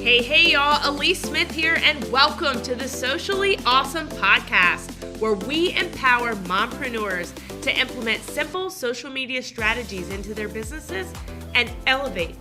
Hey, y'all, Alyece Smith here, and welcome to the Socially Ausome podcast, where we empower mompreneurs to implement simple social media strategies into their businesses and elevate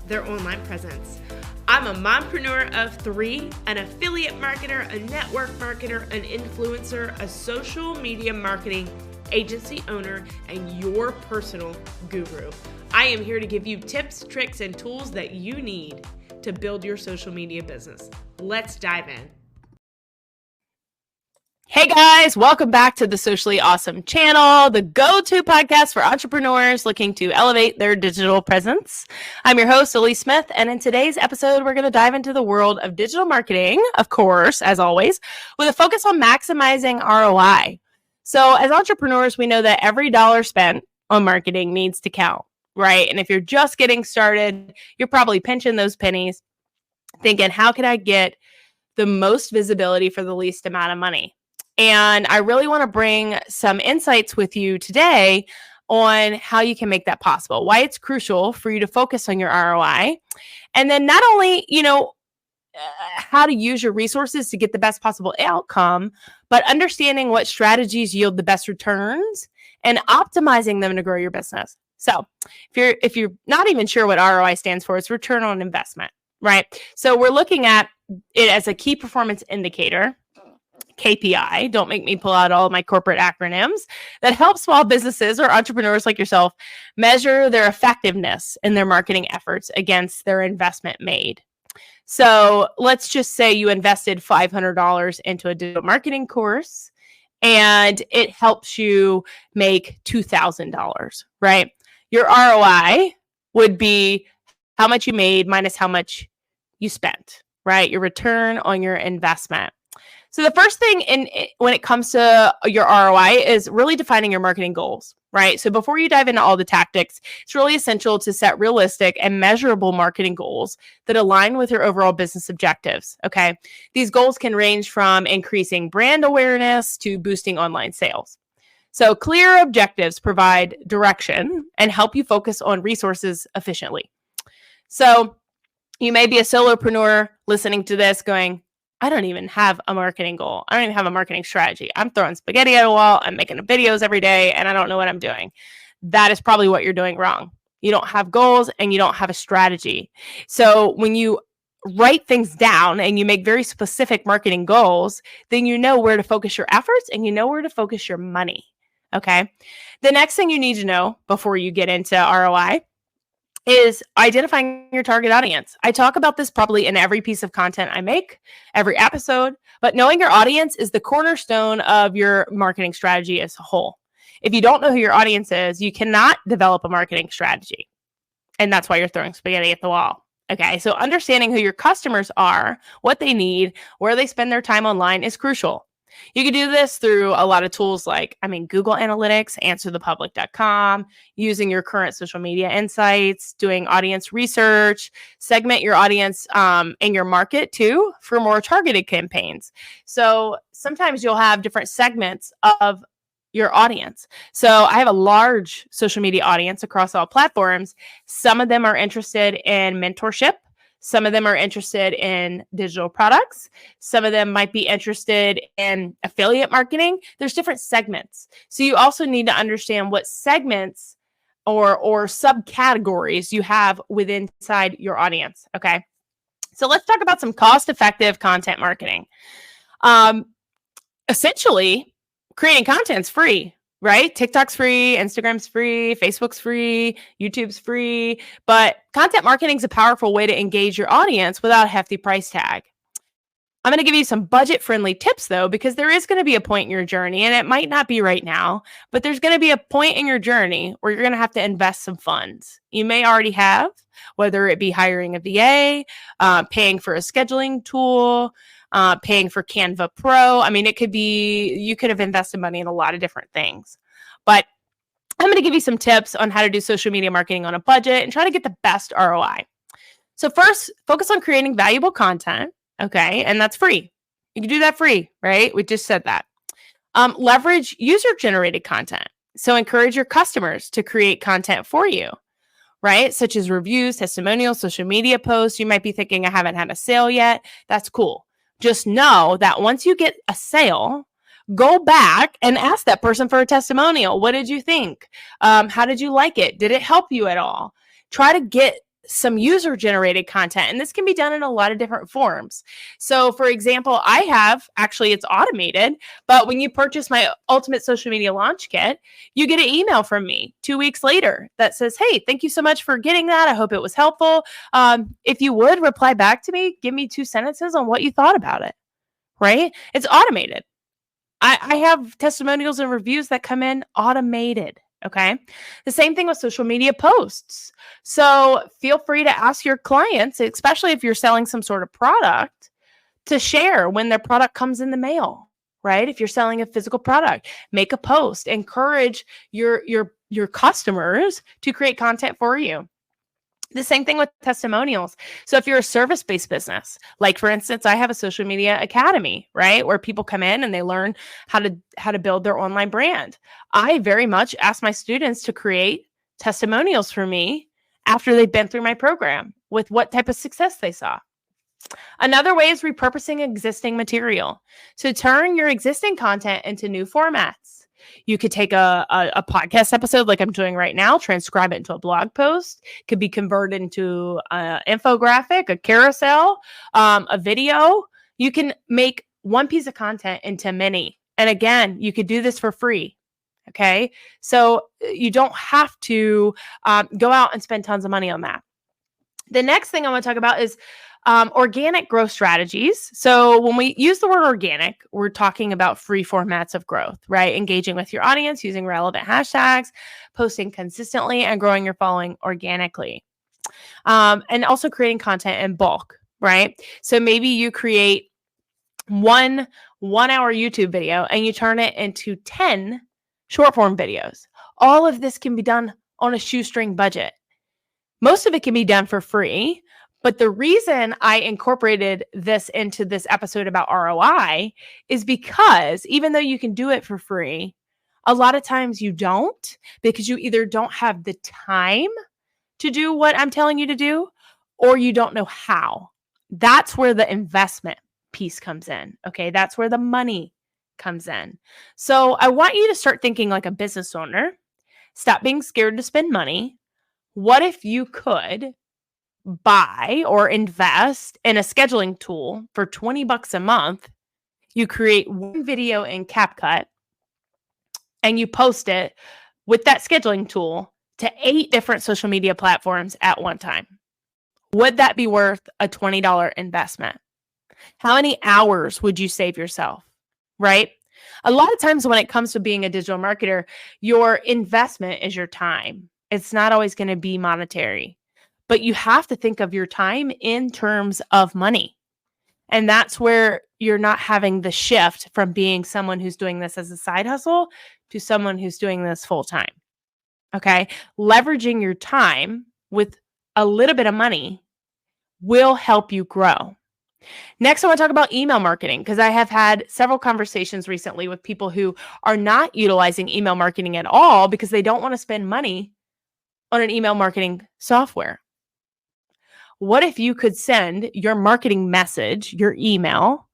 their online presence. I'm a mompreneur of three, an affiliate marketer, a network marketer, an influencer, a social media marketing agency owner, and your personal guru. I am here to give you tips, tricks, and tools that you need to build your social media business. Let's dive in. Hey guys, welcome back to the Socially Ausome channel, the go-to podcast for entrepreneurs looking to elevate their digital presence. I'm your host, Alyece Smith, and in today's episode, we're going to dive into the world of digital marketing, of course, as always, with a focus on maximizing ROI. So as entrepreneurs, we know that every dollar spent on marketing needs to count, right? And if you're just getting started, you're probably pinching those pennies, thinking, how can I get the most visibility for the least amount of money? And I really want to bring some insights with you today on how you can make that possible, why it's crucial for you to focus on your ROI. And then not only, how to use your resources to get the best possible outcome, but understanding what strategies yield the best returns and optimizing them to grow your business. So if you're not even sure what ROI stands for, it's return on investment, right? So we're looking at it as a key performance indicator, KPI. Don't make me pull out all of my corporate acronyms, that help small businesses or entrepreneurs like yourself measure their effectiveness in their marketing efforts against their investment made. So let's just say you invested $500 into a digital marketing course and it helps you make $2,000, right? Your ROI would be how much you made minus how much you spent, right? Your return on your investment. So the first thing when it comes to your ROI is really defining your marketing goals, right? So before you dive into all the tactics, it's really essential to set realistic and measurable marketing goals that align with your overall business objectives, okay? These goals can range from increasing brand awareness to boosting online sales. So clear objectives provide direction and help you focus on resources efficiently. So you may be a solopreneur listening to this going, I don't even have a marketing goal. I don't even have a marketing strategy. I'm throwing spaghetti at a wall. I'm making videos every day and I don't know what I'm doing. That is probably what you're doing wrong. You don't have goals and you don't have a strategy. So when you write things down and you make very specific marketing goals, then you know where to focus your efforts and you know where to focus your money. Okay. The next thing you need to know before you get into ROI is identifying your target audience. I talk about this probably in every piece of content I make, every episode, but knowing your audience is the cornerstone of your marketing strategy as a whole. If you don't know who your audience is, you cannot develop a marketing strategy. And that's why you're throwing spaghetti at the wall. Okay, so understanding who your customers are, what they need, where they spend their time online is crucial. You can do this through a lot of tools like, Google Analytics, answerthepublic.com, using your current social media insights, doing audience research, segment your audience in your market too for more targeted campaigns. So sometimes you'll have different segments of your audience. So I have a large social media audience across all platforms. Some of them are interested in mentorship. Some of them are interested in digital products. Some of them might be interested in affiliate marketing. There's different segments. So you also need to understand what segments or subcategories you have within inside your audience. Okay. So let's talk about some cost-effective content marketing. Essentially, creating content's free. Right? TikTok's free, Instagram's free, Facebook's free, YouTube's free, but content marketing is a powerful way to engage your audience without a hefty price tag. I'm going to give you some budget-friendly tips though, because there is going to be a point in your journey, and it might not be right now, but there's going to be a point in your journey where you're going to have to invest some funds. You may already have, whether it be hiring a VA, paying for a scheduling tool, paying for Canva Pro. It could be, you could have invested money in a lot of different things, but I'm going to give you some tips on how to do social media marketing on a budget and try to get the best ROI. So first, focus on creating valuable content. Okay. And that's free. You can do that free, right? We just said that. Leverage user generated content. So encourage your customers to create content for you. right? Such as reviews, testimonials, social media posts. You might be thinking, I haven't had a sale yet. That's cool. Just know that once you get a sale, go back and ask that person for a testimonial. What did you think? How did you like it? Did it help you at all? Try to get some user generated content. And this can be done in a lot of different forms. So for example, I have, actually it's automated, but when you purchase my Ultimate Social Media Launch Kit, you get an email from me 2 weeks later that says, hey, thank you so much for getting that. I hope it was helpful. If you would reply back to me, give me 2 sentences on what you thought about it, right? It's automated. I have testimonials and reviews that come in automated. Okay. The same thing with social media posts. So feel free to ask your clients, especially if you're selling some sort of product, to share when their product comes in the mail, right? If you're selling a physical product, make a post, encourage your customers to create content for you. The same thing with testimonials. So if you're a service-based business, like for instance, I have a social media academy, right? Where people come in and they learn how to build their online brand. I very much ask my students to create testimonials for me after they've been through my program with what type of success they saw. Another way is repurposing existing material. So turn your existing content into new formats. You could take a podcast episode like I'm doing right now, transcribe it into a blog post. It could be converted into an infographic, a carousel, a video. You can make one piece of content into many. And again, you could do this for free. Okay. So you don't have to go out and spend tons of money on that. The next thing I want to talk about is organic growth strategies. So when we use the word organic, we're talking about free formats of growth, right? Engaging with your audience, using relevant hashtags, posting consistently, and growing your following organically. And also creating content in bulk, right? So maybe you create one hour YouTube video and you turn it into 10 short form videos. All of this can be done on a shoestring budget. Most of it can be done for free. But the reason I incorporated this into this episode about ROI is because even though you can do it for free, a lot of times you don't, because you either don't have the time to do what I'm telling you to do, or you don't know how. That's where the investment piece comes in. Okay. That's where the money comes in. So I want you to start thinking like a business owner. Stop being scared to spend money. What if you could buy or invest in a scheduling tool for $20 a month? You create one video in CapCut and you post it with that scheduling tool to 8 different social media platforms at one time. Would that be worth a $20 investment? How many hours would you save yourself, right? A lot of times when it comes to being a digital marketer, your investment is your time. It's not always going to be monetary, but you have to think of your time in terms of money. And that's where you're not having the shift from being someone who's doing this as a side hustle to someone who's doing this full time. Okay. Leveraging your time with a little bit of money will help you grow. Next, I want to talk about email marketing because I have had several conversations recently with people who are not utilizing email marketing at all because they don't want to spend money on an email marketing software. What if you could send your marketing message, your email,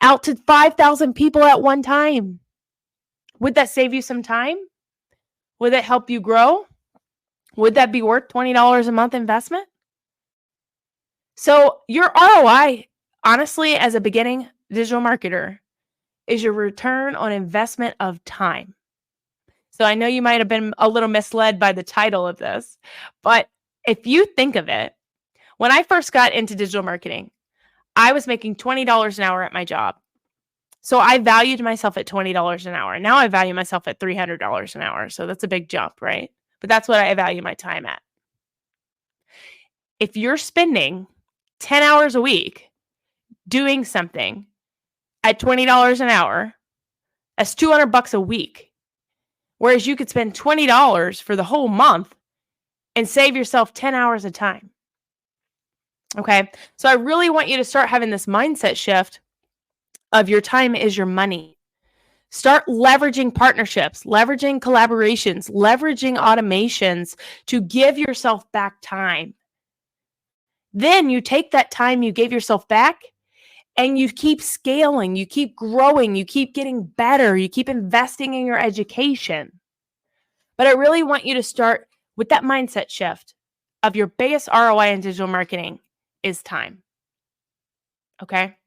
out to 5,000 people at one time? Would that save you some time? Would that help you grow? Would that be worth $20 a month investment? So your ROI, honestly, as a beginning digital marketer, is your return on investment of time. So I know you might have been a little misled by the title of this, but if you think of it, when I first got into digital marketing, I was making $20 an hour at my job. So I valued myself at $20 an hour. Now I value myself at $300 an hour. So that's a big jump, right? But that's what I value my time at. If you're spending 10 hours a week doing something at $20 an hour, that's $200 a week. Whereas you could spend $20 for the whole month and save yourself 10 hours of time. Okay. So I really want you to start having this mindset shift of your time is your money. Start leveraging partnerships, leveraging collaborations, leveraging automations to give yourself back time. Then you take that time you gave yourself back and you keep scaling, you keep growing, you keep getting better, you keep investing in your education. But I really want you to start with that mindset shift of your biggest ROI in digital marketing is time. Okay?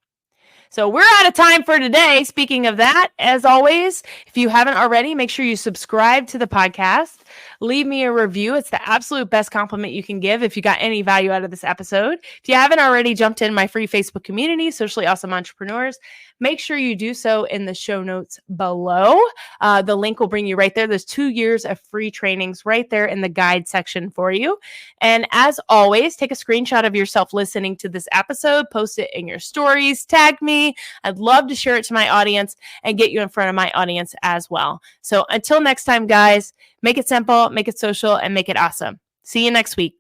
So we're out of time for today. Speaking of that, as always, if you haven't already, make sure you subscribe to the podcast. Leave me a review. It's the absolute best compliment you can give if you got any value out of this episode. If you haven't already jumped in my free Facebook community, Socially Awesome Entrepreneurs, make sure you do so in the show notes below. The link will bring you right there. There's 2 years of free trainings right there in the guide section for you. And as always, take a screenshot of yourself listening to this episode, post it in your stories, tag me. I'd love to share it to my audience and get you in front of my audience as well. So until next time, guys, make it simple, make it social, and make it awesome. See you next week.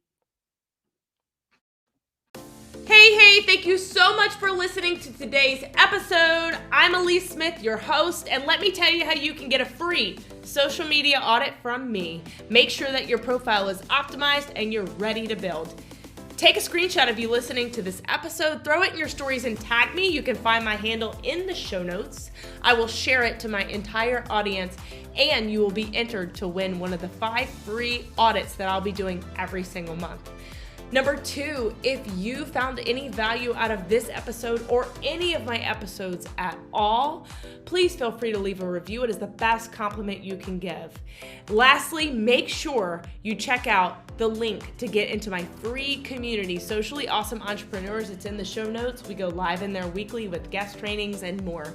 Hey, thank you so much for listening to today's episode. I'm Alyece Smith, your host, and let me tell you how you can get a free social media audit from me. Make sure that your profile is optimized and you're ready to build. Take a screenshot of you listening to this episode, throw it in your stories and tag me. You can find my handle in the show notes. I will share it to my entire audience and you will be entered to win one of the 5 free audits that I'll be doing every single month. Number 2, if you found any value out of this episode or any of my episodes at all, please feel free to leave a review. It is the best compliment you can give. Lastly, make sure you check out the link to get into my free community, Socially Awesome Entrepreneurs. It's in the show notes. We go live in there weekly with guest trainings and more.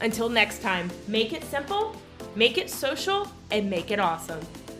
Until next time, make it simple, make it social, and make it awesome.